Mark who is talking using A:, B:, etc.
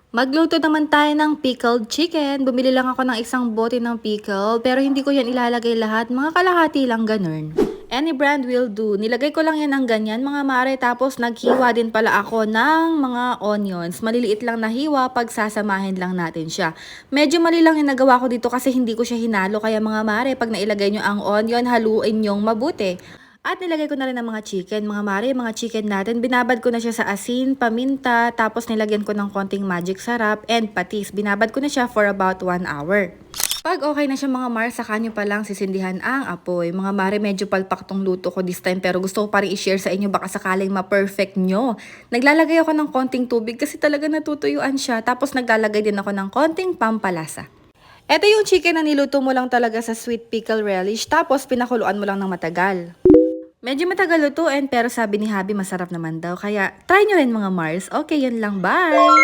A: Magluto naman tayo ng pickled chicken. Bumili lang ako ng isang bote ng pickle, pero hindi ko yan ilalagay lahat. Mga kalahati lang ganun. Any brand will do. Nilagay ko lang yan ng ganyan mga mare. Tapos naghiwa din pala ako ng mga onions. Maliliit lang na hiwa pag sasamahin lang natin siya. Medyo mali lang yung nagawa ko dito kasi hindi ko siya hinalo. Kaya mga mare, pag nailagay nyo ang onion, haluin nyong mabuti. At nilagay ko na rin ang mga chicken, mga mare, mga chicken natin. Binabad ko na siya sa asin, paminta, tapos nilagyan ko ng konting magic sarap and patis. Binabad ko na siya for about 1 hour. Pag okay na siya mga mare, saka nyo pa lang sisindihan ang apoy. Mga mare, medyo palpak tong luto ko this time pero gusto ko pa rin i-share sa inyo baka sakaling ma-perfect nyo. Naglalagay ako ng konting tubig kasi talaga natutuyuan siya. Tapos naglalagay din ako ng konting pampalasa. Ito yung chicken na niluto mo lang talaga sa sweet pickle relish tapos pinakuluan mo lang ng matagal. Medyo matagal lutuin pero sabi ni Habi masarap naman daw. Kaya try nyo rin mga Mars. Okay, yun lang. Bye!